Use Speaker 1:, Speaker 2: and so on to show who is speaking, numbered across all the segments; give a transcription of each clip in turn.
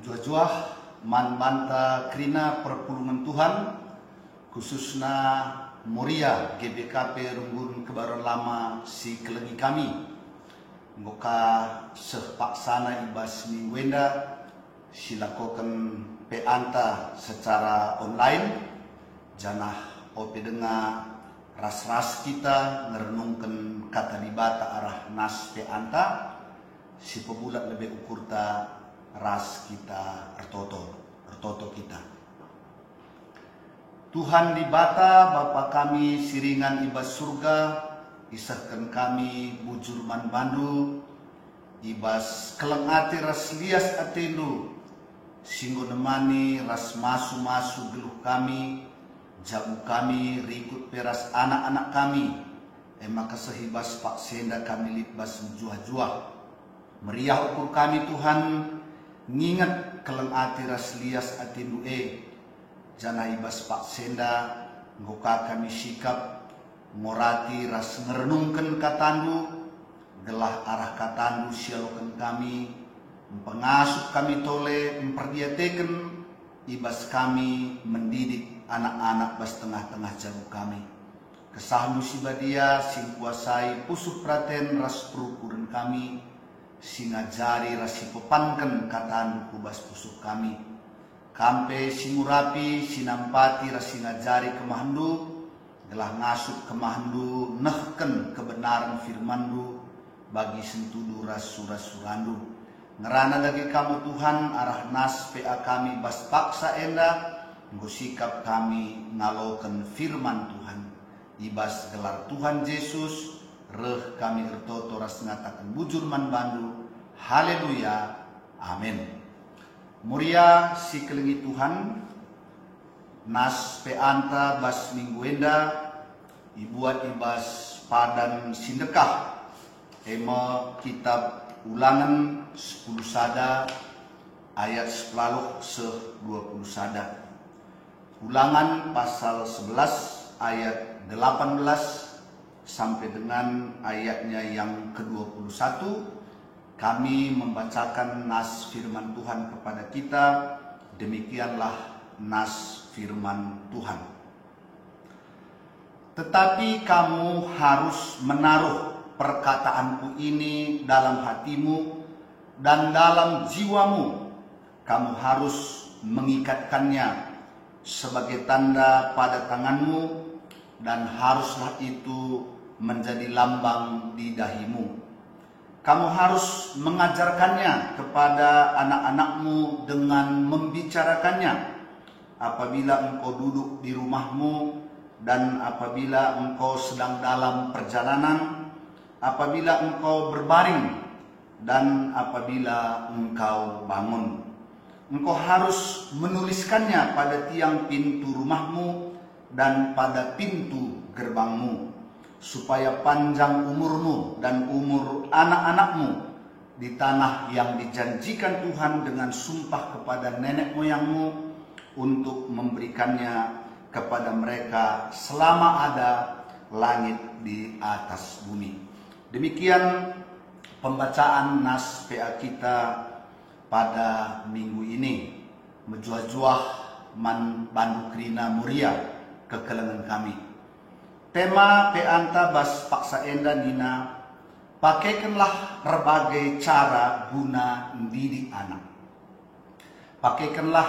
Speaker 1: Juah-juah man banta krina perpulungan Tuhan khususna Moria GBKP Runggun Kebaron Lama si kelengi kami ngoka sepaksana ibas mingguenda silakokan peanta secara online janah ope denga ras-ras kita ngerenungkan kata dibata arah nas peanta si pebulat lebih ukur ta ras kita ertoto kita. Tuhan di bata Bapa kami siringan ibas surga isahkan kami bujur man bandu ibas kelengati ras lias atelu singgo nemani ras masu geluh kami jabu kami rikut peras anak-anak kami maka sehibas pak senda kami litbas juah-juah meriah ukur kami Tuhan ngingat kelengati ras lias atelu jana ibas pak senda ngoka kami sikap morati ras ngerenungkan katandu gelah arah katandu sialokan kami pengasuh kami tole memperdiatekan ibas kami mendidik anak-anak bas tengah-tengah jago kami kesah musibadia sing kuasai pusuh praten ras perukuran kami singajari rasi pepankan katandu kubas pusuh kami kampe singurapi sinampati rasi ngajari kemahandu gelah ngasup kemahandu nehken kebenaran firmandu bagi sentudu rasu-rasurandu ngerana dagi kamu Tuhan arah nas PA kami bas paksa enda ngusikap kami ngaloken firman Tuhan ibas gelar Tuhan Yesus reh kami ertoto ras ngatakan bujur man bandu haleluya amin. Muria si kelengi Tuhan nas peanta bas mingguenda ibuat ibas padan sindekah ema kitab ulangan 10 sada ayat 10 se-20 sada ulangan pasal 11 ayat 18 sampai dengan ayatnya yang ke-21 kami membacakan nas firman Tuhan kepada kita demikianlah nas firman Tuhan. Tetapi kamu harus menaruh perkataanku ini dalam hatimu dan dalam jiwamu. Kamu harus mengikatkannya sebagai tanda pada tanganmu dan haruslah itu menjadi lambang di dahimu. Kamu harus mengajarkannya kepada anak-anakmu dengan membicarakannya apabila engkau duduk di rumahmu dan apabila engkau sedang dalam perjalanan, apabila engkau berbaring dan apabila engkau bangun. Engkau harus menuliskannya pada tiang pintu rumahmu dan pada pintu gerbangmu, supaya panjang umurmu dan umur anak-anakmu di tanah yang dijanjikan Tuhan dengan sumpah kepada nenek moyangmu untuk memberikannya kepada mereka selama ada langit di atas bumi. Demikian pembacaan nas PA kita pada minggu ini. Menjuah-juah man bandu krina muria kekelengan kami. Tema peanta bas paksa enda nina pakaikanlah berbagai cara guna mendidik anak. Pakaikanlah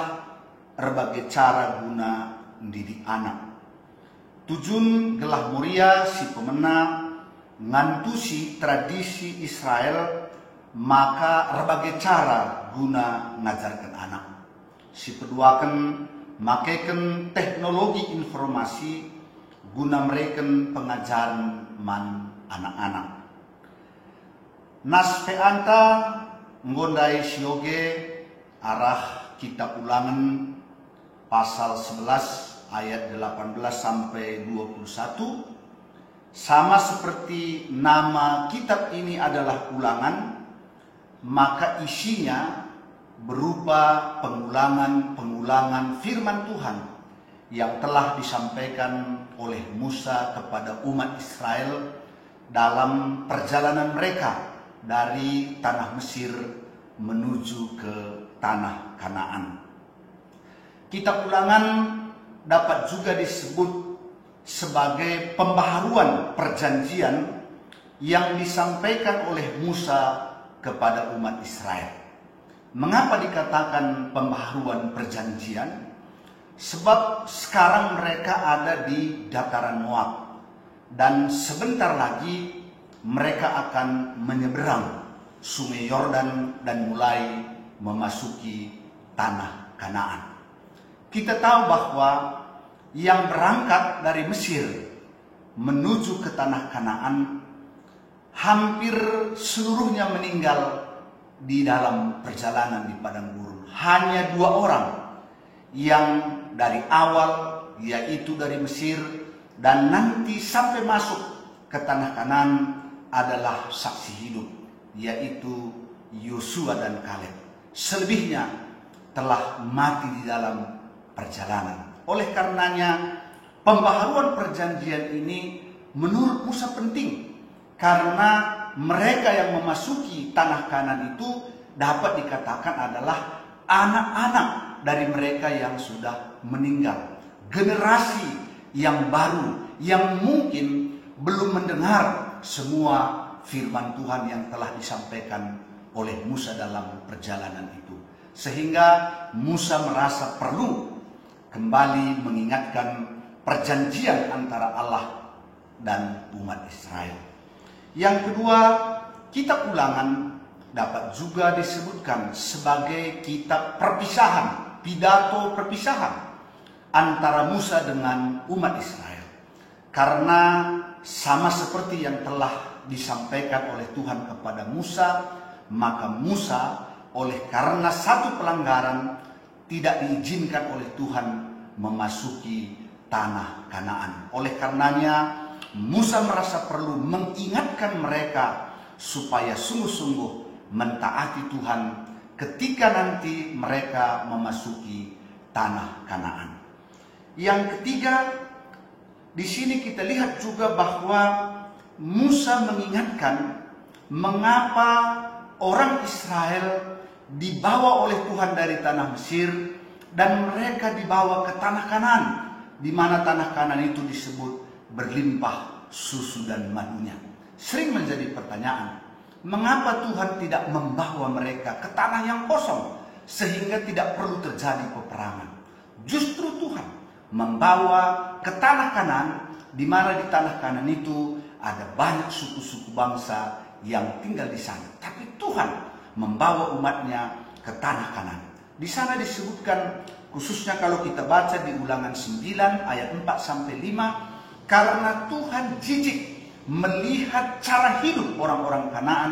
Speaker 1: berbagai cara guna mendidik anak. Tujun gelah muria si pemena ngantusi tradisi Israel maka berbagai cara guna ngajarkan anak. Si keduakan makaikan teknologi informasi guna mereka pengajaran man anak-anak. Nas peanta nggondai sioge arah kitab ulangan pasal 11 ayat 18 sampai 21 sama seperti nama kitab ini adalah ulangan, maka isinya berupa pengulangan firman Tuhan yang telah disampaikan oleh Musa kepada umat Israel dalam perjalanan mereka dari tanah Mesir menuju ke tanah Kanaan. Kitab Ulangan dapat juga disebut sebagai pembaharuan perjanjian yang disampaikan oleh Musa kepada umat Israel. Mengapa dikatakan pembaharuan perjanjian? Sebab sekarang mereka ada di dataran Moab, dan sebentar lagi mereka akan menyeberang Sungai Yordan dan mulai memasuki tanah Kanaan. Kita tahu bahwa yang berangkat dari Mesir menuju ke tanah Kanaan hampir seluruhnya meninggal di dalam perjalanan di padang gurun. Hanya 2 orang yang dari awal, yaitu dari Mesir, dan nanti sampai masuk ke tanah Kanaan adalah saksi hidup, yaitu Yosua dan Kaleb. Selebihnya telah mati di dalam perjalanan. Oleh karenanya pembaharuan perjanjian ini menurut Musa penting, karena mereka yang memasuki tanah Kanaan itu dapat dikatakan adalah anak-anak dari mereka yang sudah meninggal. Generasi yang baru yang mungkin belum mendengar semua firman Tuhan yang telah disampaikan oleh Musa dalam perjalanan itu. Sehingga Musa merasa perlu kembali mengingatkan perjanjian antara Allah dan umat Israel. Yang kedua, kitab Ulangan dapat juga disebutkan sebagai kitab perpisahan, pidato perpisahan antara Musa dengan umat Israel. Karena sama seperti yang telah disampaikan oleh Tuhan kepada Musa, maka Musa oleh karena satu pelanggaran tidak diizinkan oleh Tuhan memasuki tanah Kanaan. Oleh karenanya Musa merasa perlu mengingatkan mereka supaya sungguh-sungguh mentaati Tuhan ketika nanti mereka memasuki tanah Kanaan. Yang ketiga, di sini kita lihat juga bahwa Musa mengingatkan mengapa orang Israel dibawa oleh Tuhan dari tanah Mesir dan mereka dibawa ke tanah Kanaan, di mana tanah Kanaan itu disebut berlimpah susu dan madunya. Sering menjadi pertanyaan, mengapa Tuhan tidak membawa mereka ke tanah yang kosong sehingga tidak perlu terjadi peperangan? Justru Tuhan membawa ke tanah Kanaan, di mana di tanah Kanaan itu ada banyak suku-suku bangsa yang tinggal di sana. Tapi Tuhan membawa umatnya ke tanah Kanaan. Di sana disebutkan, khususnya kalau kita baca di Ulangan 9 ayat 4 sampai 5, karena Tuhan jijik melihat cara hidup orang-orang Kanaan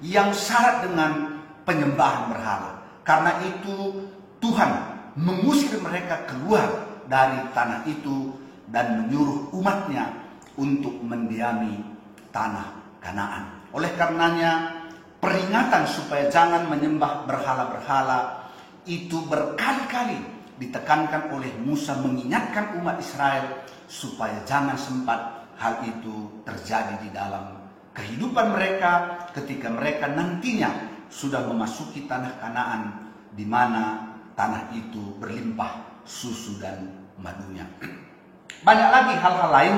Speaker 1: yang syarat dengan penyembahan berhala. Karena itu Tuhan mengusir mereka keluar dari tanah itu dan menyuruh umatnya untuk mendiami tanah Kanaan. Oleh karenanya peringatan supaya jangan menyembah berhala-berhala itu berkali-kali ditekankan oleh Musa, mengingatkan umat Israel supaya jangan sempat hal itu terjadi di dalam kehidupan mereka ketika mereka nantinya sudah memasuki tanah Kanaan, di mana tanah itu berlimpah susu dan madunya. Banyak lagi hal-hal lain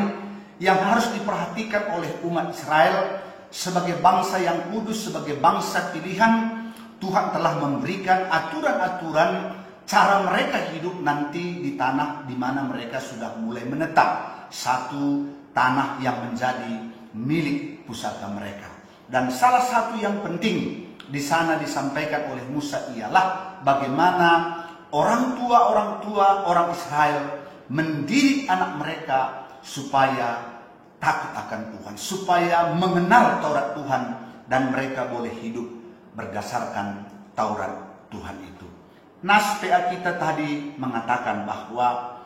Speaker 1: yang harus diperhatikan oleh umat Israel sebagai bangsa yang kudus, sebagai bangsa pilihan. Tuhan telah memberikan aturan-aturan cara mereka hidup nanti di tanah di mana mereka sudah mulai menetap, satu tanah yang menjadi milik pusaka mereka. Dan salah satu yang penting di sana disampaikan oleh Musa ialah bagaimana orang tua orang Israel mendidik anak mereka supaya takut akan Tuhan, supaya mengenal Taurat Tuhan, dan mereka boleh hidup berdasarkan Taurat Tuhan itu. Nas PA kita tadi mengatakan bahwa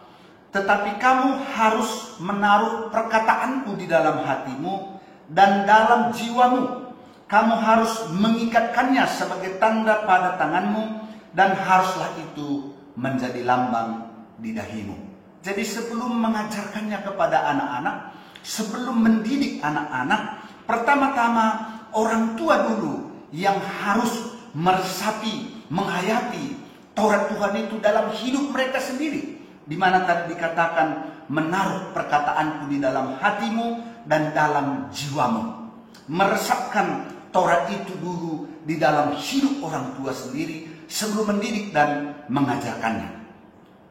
Speaker 1: tetapi kamu harus menaruh perkataanku di dalam hatimu dan dalam jiwamu. Kamu harus mengikatkannya sebagai tanda pada tanganmu, dan haruslah itu menjadi lambang di dahimu. Jadi sebelum mengajarkannya kepada anak-anak, sebelum mendidik anak-anak, pertama-tama orang tua dulu yang harus meresapi, menghayati Taurat Tuhan itu dalam hidup mereka sendiri. Di mana tadi dikatakan menaruh perkataanku di dalam hatimu dan dalam jiwamu. Meresapkan Taurat itu dulu di dalam hidup orang tua sendiri sebelum mendidik dan mengajarkannya.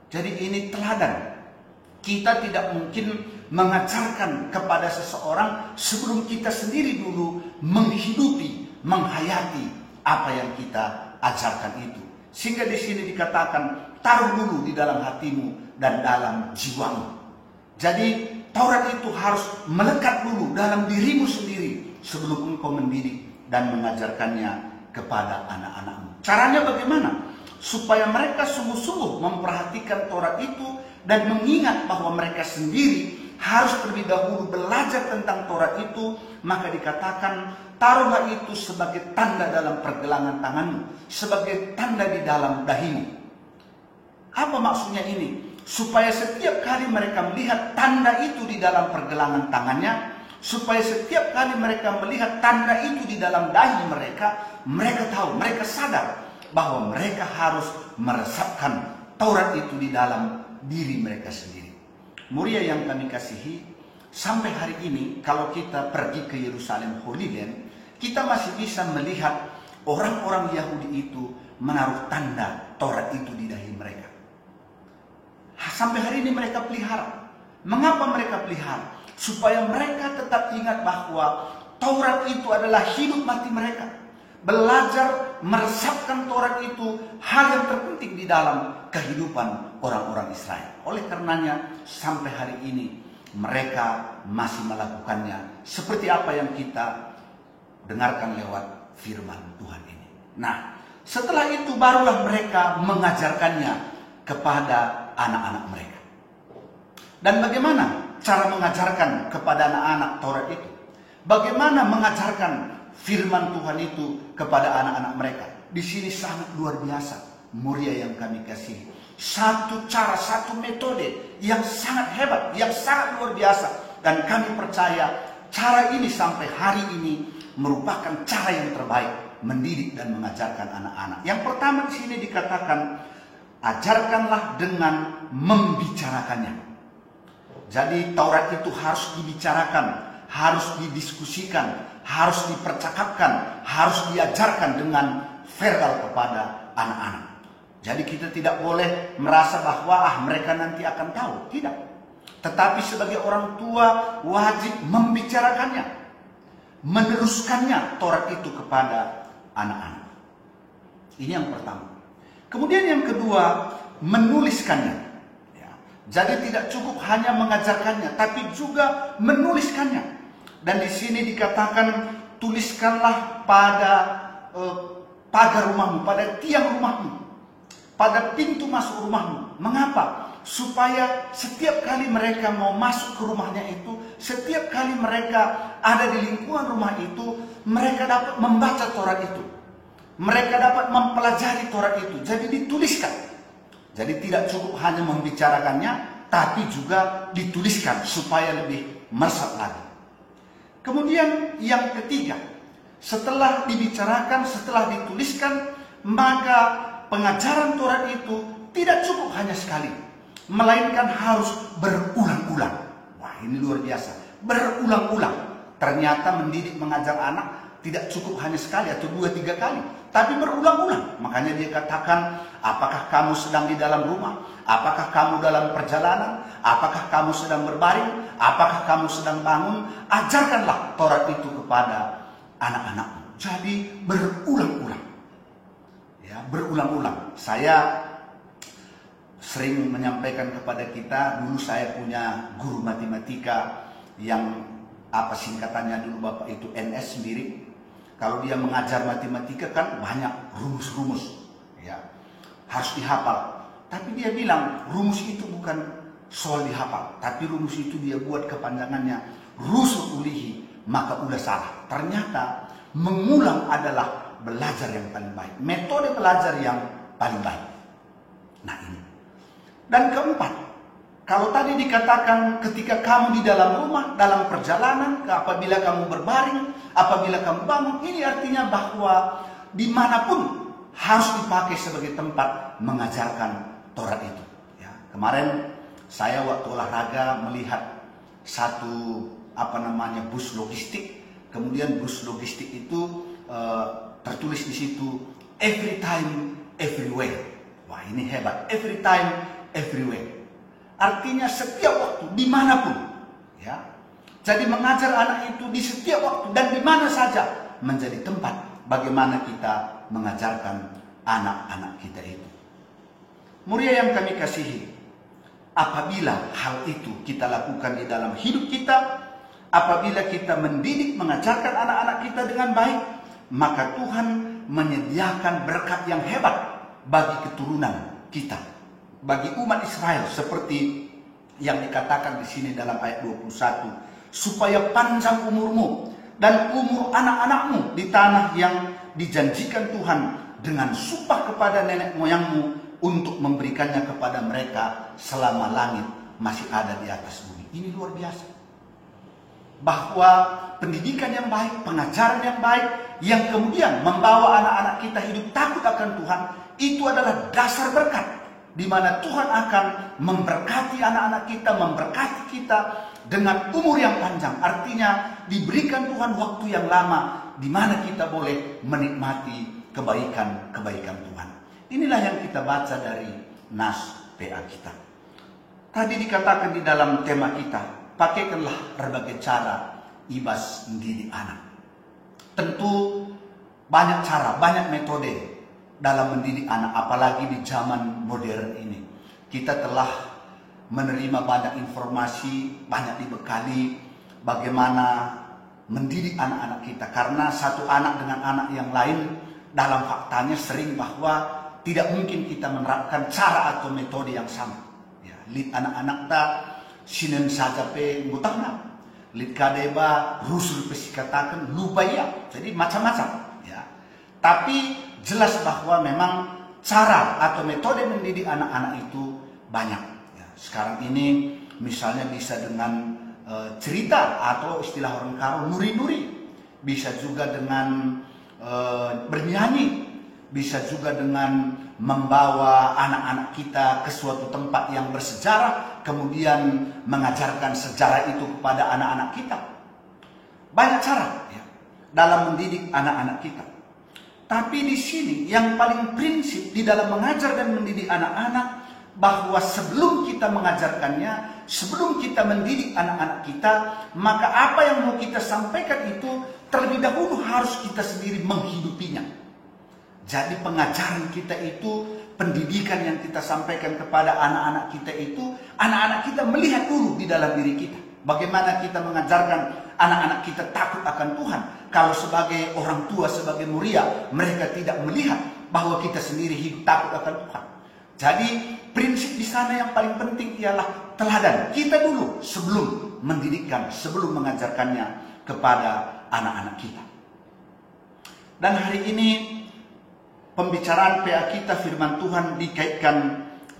Speaker 1: Jadi ini teladan. Kita tidak mungkin mengajarkan kepada seseorang sebelum kita sendiri dulu menghidupi, menghayati apa yang kita ajarkan itu. Sehingga di sini dikatakan taruh dulu di dalam hatimu dan dalam jiwamu. Jadi Taurat itu harus melekat dulu dalam dirimu sendiri sebelum engkau mendidik dan mengajarkannya kepada anak-anakmu. Caranya bagaimana? Supaya mereka sungguh-sungguh memperhatikan Taurat itu dan mengingat bahwa mereka sendiri harus terlebih dahulu belajar tentang Taurat itu. Maka dikatakan taruhlah itu sebagai tanda dalam pergelangan tanganmu, sebagai tanda di dalam dahimu. Apa maksudnya ini? Supaya setiap kali mereka melihat tanda itu di dalam pergelangan tangannya, supaya setiap kali mereka melihat tanda itu di dalam dahi mereka, mereka tahu, mereka sadar bahwa mereka harus meresapkan Taurat itu di dalam diri mereka sendiri. Muria yang kami kasihi, sampai hari ini kalau kita pergi ke Yerusalem Holy Land, kita masih bisa melihat orang-orang Yahudi itu menaruh tanda Taurat itu di dahi mereka. Sampai hari ini mereka pelihara. Mengapa mereka pelihara? Supaya mereka tetap ingat bahwa Taurat itu adalah hidup mati mereka. Belajar meresapkan Taurat itu hal yang terpenting di dalam kehidupan orang-orang Israel. Oleh karenanya sampai hari ini mereka masih melakukannya seperti apa yang kita dengarkan lewat firman Tuhan ini. Nah, setelah itu barulah mereka mengajarkannya kepada anak-anak mereka. Dan bagaimana cara mengajarkan kepada anak-anak Taurat itu? Bagaimana mengajarkan firman Tuhan itu kepada anak-anak mereka? Di sini sangat luar biasa, muria yang kami kasihi. Satu cara, satu metode yang sangat hebat, yang sangat luar biasa. Dan kami percaya cara ini sampai hari ini merupakan cara yang terbaik mendidik dan mengajarkan anak-anak. Yang pertama di sini dikatakan, ajarkanlah dengan membicarakannya. Jadi Taurat itu harus dibicarakan, harus didiskusikan, harus dipercakapkan, harus diajarkan dengan verbal kepada anak-anak. Jadi kita tidak boleh merasa bahwa mereka nanti akan tahu. Tidak. Tetapi sebagai orang tua wajib membicarakannya, meneruskannya Taurat itu kepada anak-anak. Ini yang pertama. Kemudian yang kedua, menuliskannya. Ya. Jadi tidak cukup hanya mengajarkannya, tapi juga menuliskannya. Dan di sini dikatakan, tuliskanlah pada pagar rumahmu, pada tiang rumahmu, pada pintu masuk rumahmu. Mengapa? Supaya setiap kali mereka mau masuk ke rumahnya itu, setiap kali mereka ada di lingkungan rumah itu, mereka dapat membaca Taurat itu. Mereka dapat mempelajari Taurat itu. Jadi dituliskan. Jadi tidak cukup hanya membicarakannya, tapi juga dituliskan supaya lebih meresap lagi. Kemudian yang ketiga, setelah dibicarakan, setelah dituliskan, maka pengajaran Taurat itu tidak cukup hanya sekali, melainkan harus berulang-ulang. Wah, ini luar biasa. Berulang-ulang. Ternyata mendidik, mengajar anak tidak cukup hanya sekali atau 2-3 kali, tapi berulang-ulang. Makanya dia katakan, apakah kamu sedang di dalam rumah? Apakah kamu dalam perjalanan? Apakah kamu sedang berbaring? Apakah kamu sedang bangun? Ajarkanlah Taurat itu kepada anak-anakmu. Jadi berulang-ulang. Ya, berulang-ulang. Saya sering menyampaikan kepada kita, dulu saya punya guru matematika yang singkatannya dulu Bapak itu NS sendiri. Kalau dia mengajar matematika kan banyak rumus-rumus, ya, harus dihafal. Tapi dia bilang rumus itu bukan soal dihafal, tapi rumus itu dia buat kepanjangannya rusuh ulihi, maka udah salah. Ternyata mengulang adalah belajar yang paling baik, metode belajar yang paling baik. Nah ini. Dan keempat, kalau tadi dikatakan ketika kamu di dalam rumah, dalam perjalanan, apabila kamu berbaring, apabila kamu bangun, ini artinya bahwa dimanapun harus dipakai sebagai tempat mengajarkan Taurat itu. Ya, kemarin saya waktu olahraga melihat satu bus logistik, kemudian bus logistik itu tertulis di situ every time everywhere. Wah, ini hebat, every time everywhere. Artinya setiap waktu, dimanapun. Ya, jadi mengajar anak itu di setiap waktu dan di mana saja menjadi tempat bagaimana kita mengajarkan anak-anak kita itu. Muria yang kami kasihi, apabila hal itu kita lakukan di dalam hidup kita, apabila kita mendidik, mengajarkan anak-anak kita dengan baik, maka Tuhan menyediakan berkat yang hebat bagi keturunan kita, bagi umat Israel, seperti yang dikatakan di sini dalam ayat 21, supaya panjang umurmu dan umur anak-anakmu di tanah yang dijanjikan Tuhan dengan sumpah kepada nenek moyangmu untuk memberikannya kepada mereka selama langit masih ada di atas bumi. Ini luar biasa. Bahwa pendidikan yang baik, pengajaran yang baik, yang kemudian membawa anak-anak kita hidup takut akan Tuhan, itu adalah dasar berkat, di mana Tuhan akan memberkati anak-anak kita, memberkati kita dengan umur yang panjang. Artinya diberikan Tuhan waktu yang lama, di mana kita boleh menikmati kebaikan-kebaikan Tuhan. Inilah yang kita baca dari nas PA kita. Tadi dikatakan di dalam tema kita, pakaikanlah berbagai cara ibas mendidik anak. Tentu banyak cara, banyak metode dalam mendidik anak, apalagi di zaman modern ini. Kita telah menerima banyak informasi, banyak dibekali bagaimana mendidik anak-anak kita. Karena satu anak dengan anak yang lain dalam faktanya sering bahwa tidak mungkin kita menerapkan cara atau metode yang sama. Ya, lid anak-anak ta sinen saja pe ngutangna, lid kadeba rusul pesi katakan lubaya. Jadi macam-macam. Ya, tapi jelas bahwa memang cara atau metode mendidik anak-anak itu banyak. Ya, sekarang ini misalnya bisa dengan cerita atau istilah orang Karo nuri-nuri, bisa juga dengan bernyanyi, bisa juga dengan membawa anak-anak kita ke suatu tempat yang bersejarah, kemudian mengajarkan sejarah itu kepada anak-anak kita. Banyak cara ya, dalam mendidik anak-anak kita. Tapi di sini yang paling prinsip di dalam mengajar dan mendidik anak-anak, bahwa sebelum kita mengajarkannya, sebelum kita mendidik anak-anak kita, maka apa yang mau kita sampaikan itu terlebih dahulu harus kita sendiri menghidupinya. Jadi pengajaran kita itu, pendidikan yang kita sampaikan kepada anak-anak kita itu, anak-anak kita melihat dulu di dalam diri kita. Bagaimana kita mengajarkan anak-anak kita takut akan Tuhan. Kalau sebagai orang tua, sebagai muria, mereka tidak melihat bahwa kita sendiri hidup takut akan Tuhan. Jadi prinsip di sana yang paling penting ialah teladan kita dulu sebelum mendidikkan, sebelum mengajarkannya kepada anak-anak kita. Dan hari ini pembicaraan PA kita firman Tuhan dikaitkan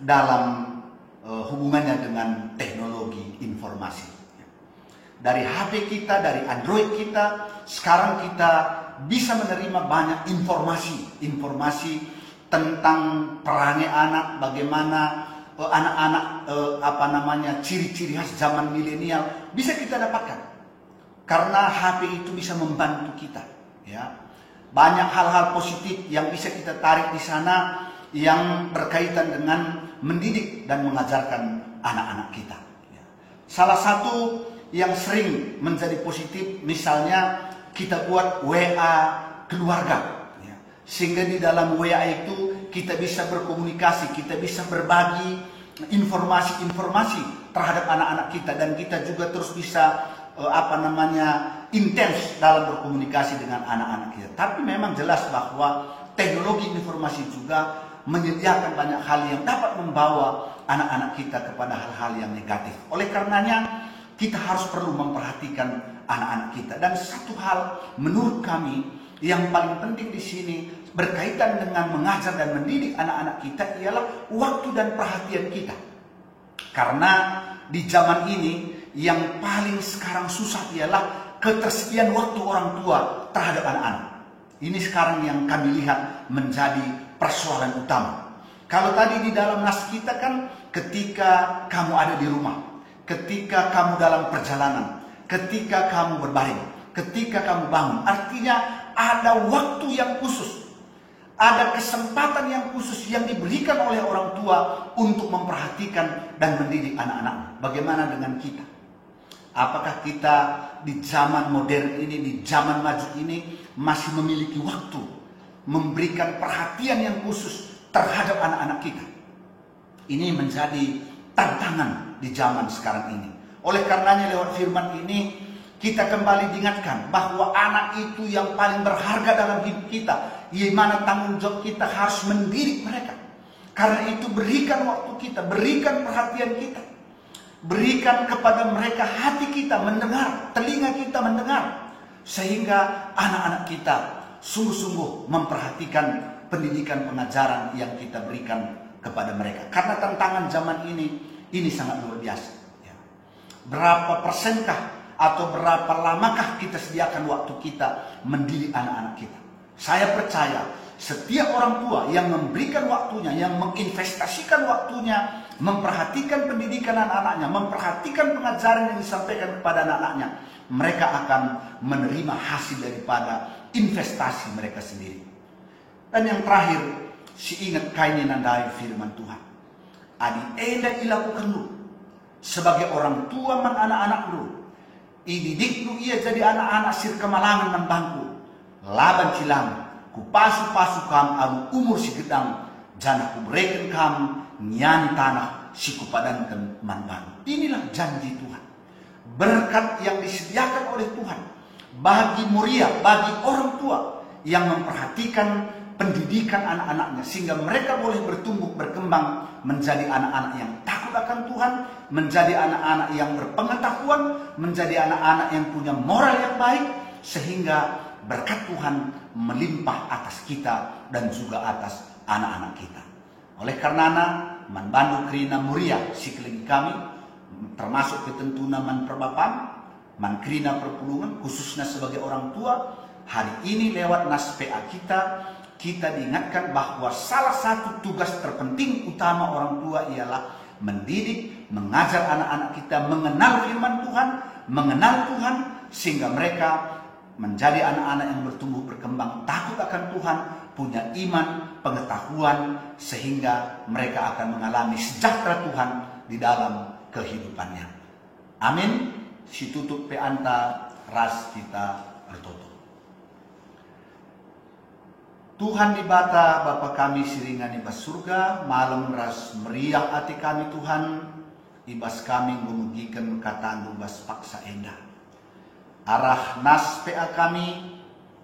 Speaker 1: dalam hubungannya dengan teknologi informasi. Dari HP kita, dari Android kita, sekarang kita bisa menerima banyak informasi tentang perangai anak, bagaimana anak-anak ciri-ciri khas zaman milenial bisa kita dapatkan. Karena HP itu bisa membantu kita, ya. Banyak hal-hal positif yang bisa kita tarik di sana yang berkaitan dengan mendidik dan mengajarkan anak-anak kita. Ya. Salah satu yang sering menjadi positif, misalnya kita buat WA keluarga, ya. Sehingga di dalam WA itu kita bisa berkomunikasi, kita bisa berbagi informasi-informasi terhadap anak-anak kita, dan kita juga terus bisa intens dalam berkomunikasi dengan anak-anak kita. Tapi memang jelas bahwa teknologi informasi juga menyediakan banyak hal yang dapat membawa anak-anak kita kepada hal-hal yang negatif. Oleh karenanya kita harus perlu memperhatikan anak-anak kita. Dan satu hal menurut kami yang paling penting di sini berkaitan dengan mengajar dan mendidik anak-anak kita ialah waktu dan perhatian kita. Karena di zaman ini yang paling sekarang susah ialah ketersediaan waktu orang tua terhadap anak-anak. Ini sekarang yang kami lihat menjadi persoalan utama. Kalau tadi di dalam nas kita kan ketika kamu ada di rumah, ketika kamu dalam perjalanan, ketika kamu berbaring, ketika kamu bangun. Artinya ada waktu yang khusus, ada kesempatan yang khusus yang diberikan oleh orang tua untuk memperhatikan dan mendidik anak-anak. Bagaimana dengan kita? Apakah kita di zaman modern ini, di zaman maju ini masih memiliki waktu memberikan perhatian yang khusus terhadap anak-anak kita? Ini menjadi tantangan di zaman sekarang ini. Oleh karenanya lewat firman ini kita kembali diingatkan bahwa anak itu yang paling berharga dalam hidup kita, yang mana tanggung jawab kita harus mendidik mereka. Karena itu berikan waktu kita, berikan perhatian kita, berikan kepada mereka hati kita mendengar, telinga kita mendengar, sehingga anak-anak kita sungguh-sungguh memperhatikan pendidikan pengajaran yang kita berikan kepada mereka. Karena tantangan zaman ini sangat luar biasa. Berapa persenkah atau berapa lamakah kita sediakan waktu kita mendidik anak-anak kita? Saya percaya setiap orang tua yang memberikan waktunya, yang menginvestasikan waktunya, memperhatikan pendidikan anak-anaknya, memperhatikan pengajaran yang disampaikan kepada anak-anaknya, mereka akan menerima hasil daripada investasi mereka sendiri. Dan yang terakhir, si ingat kaini nandai firman Tuhan. Adi enda ilakukan lu sebagai orang tua man anak-anak lu. Ididik lu ia jadi anak-anak sir kemalangan man bangku. Laban cilam ku pasu-pasu kam alu umur si gedang. Jana ku berikan kam nyan tanah si kupadankan man bangku. Inilah janji Tuhan. Berkat yang disediakan oleh Tuhan bagi muria, bagi orang tua yang memperhatikan pendidikan anak-anaknya sehingga mereka boleh bertumbuh berkembang menjadi anak-anak yang takut akan Tuhan, menjadi anak-anak yang berpengetahuan, menjadi anak-anak yang punya moral yang baik, sehingga berkat Tuhan melimpah atas kita dan juga atas anak-anak kita. Oleh karenanya manbandu krina muria sikilegi kami termasuk ketentuan man perbapan, man krina perpulungan khususnya sebagai orang tua. Hari ini lewat nas PA kita diingatkan bahwa salah satu tugas terpenting utama orang tua ialah mendidik, mengajar anak-anak kita mengenal firman Tuhan, mengenal Tuhan, sehingga mereka menjadi anak-anak yang bertumbuh berkembang, takut akan Tuhan, punya iman, pengetahuan, sehingga mereka akan mengalami sejahtera Tuhan di dalam kehidupannya. Amin. Si tutup pe anta ras kita bertutup. Tuhan di bata Bapa kami siringan ibas surga, malam ras meriah hati kami Tuhan, ibas kami memugikan kataan ibas paksa endah. Arah nas PA kami,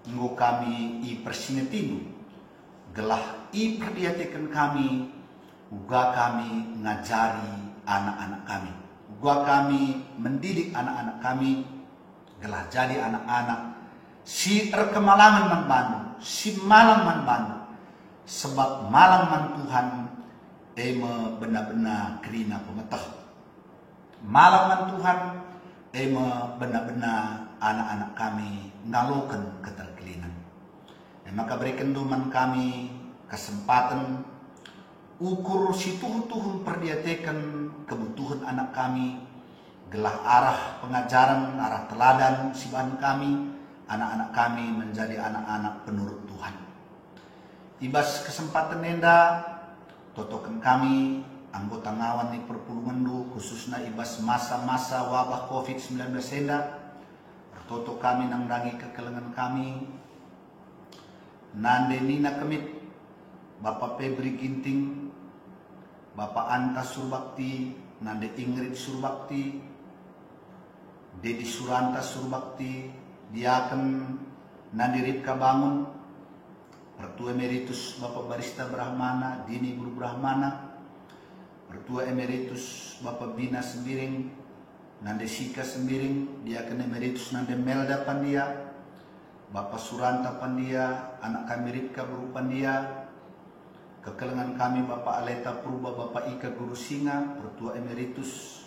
Speaker 1: nggo kami i persingetindu, gelah i perdiatikan kami, uga kami ngajari anak-anak kami, uga kami mendidik anak-anak kami, gelah jadi anak-anak si erkemalangan man bandu, si malam man bandu, sebab malam man Tuhan eme benar-benar kerina pemetah. Malam man Tuhan eme benar-benar anak-anak kami ngalokan keterkelinan. Maka berikan duman kami kesempatan ukur si Tuhan perdiatekan kebutuhan anak kami, gelah arah pengajaran, arah teladan si ban kami, anak-anak kami menjadi anak-anak penurut Tuhan. Ibas kesempatan nenda, totokan kami anggota ngawan di perpulungan du, khususnya ibas masa-masa wabah COVID-19 nenda, bertoto kami nangdangi kekelengan kami, nande nina kemit, Bapak Febri Ginting, Bapak Anta Surbakti, nande Ingrid Surbakti, Dedi Suranta Surbakti, Diaken Nandi Ripka Bangun, Pertua Emeritus Bapak Barista Brahmana, Dini Guru Brahmana, Pertua Emeritus Bapak Bina Sembiring, Nande Sika Sembiring, Diaken Emeritus Nande Melda Pandia, Bapak Suranta Pandia, anak kami Ripka Guru Pandia, kekelengan kami Bapak Aleta Purba, Bapak Ika Guru Singa, Pertua Emeritus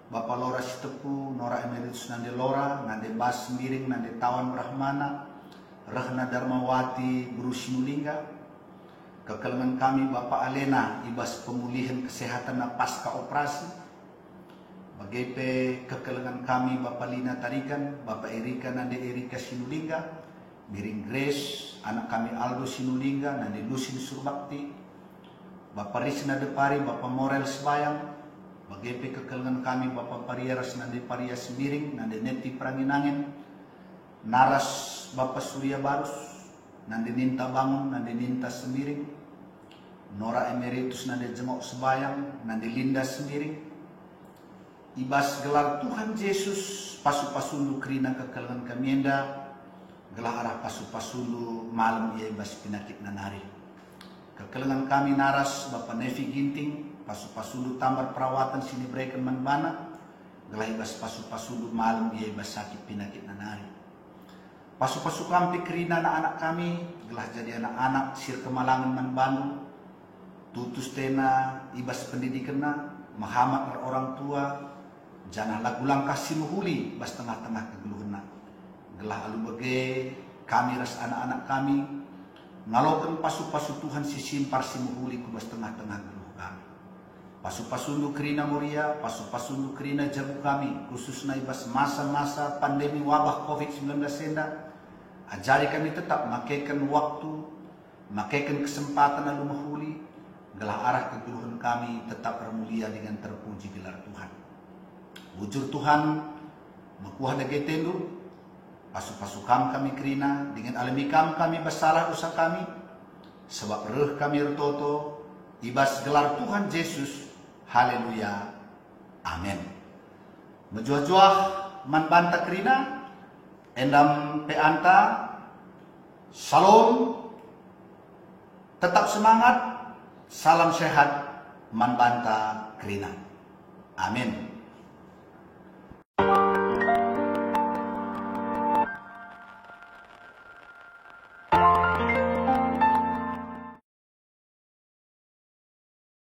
Speaker 1: Bapak Lora Sitepu, Nora Emeritus Nande Lora, Nande Bas Sembiring, Nande Tawan Brahmana, Rahna Darmawati Guru Sinulingga, kekelengan kami Bapak Alena ibas pemulihan kesehatan pasca operasi, bagepe kekelengan kami Bapak Lina Tarikan, Bapak Erika Nande Erika Sinulingga, Miring Grace anak kami Aldo Sinulingga, Nande Lusin Surbakti, Bapak Risna Depari, Bapak Morel Sebayang, bagepe kekelengan kami Bapak Pariaras Nande Parias Miring, Nande Neti Pranginangin, Naras Bapak Surya Barus, Nande Ninta Bangun, Nande Ninta Semiring, Nora Emeritus Nande Jengok Sebayang, Nande Linda Semiring, ibas gelar Tuhan Yesus pasu-pasundu kerina kekelengan kamienda, gelar arah pasu-pasundu malam ia ibas pinakit nanari. Kekelengan kami Naras Bapak Nevi Ginting, pasu-pasundu tambar perawatan sini berikan manbana, gelar ibas pasu-pasundu malam ia ibas sakit pinakit nanari. Pasu-pasu kampi kerina anak-anak kami, gelah jadi anak-anak sir kemalangan manbandu, tutus tena ibas pendidikan na, Muhammad orang tua, janah lagu langkah simuhuli bas tengah-tengah kegeluhna. Gelah alu bege kami ras anak-anak kami, ngalokan pasu-pasu Tuhan sisimpar simuhuli ku bas tengah-tengah geluh kami. Pasu-pasundu kerina muria, pasu-pasundu kerina jabu kami, khususnya ibas masa-masa pandemi wabah COVID-19 senda. Ajari kami tetap makaikan waktu, makaikan kesempatan lalu mahuli, gelah arah kegeluhan kami tetap bermulia dengan terpuji gelar Tuhan. Bujur Tuhan, makuah dage tendu, pasu-pasukam kami kerina, dengan alamikam kami bersalah usah kami, sebab reh kami retoto, ibas gelar Tuhan Yesus, haleluya, amin. Menjuah-juah manbanta kerina, endam peanta, salam, tetap semangat, salam sehat, manbanta kerina. Amin.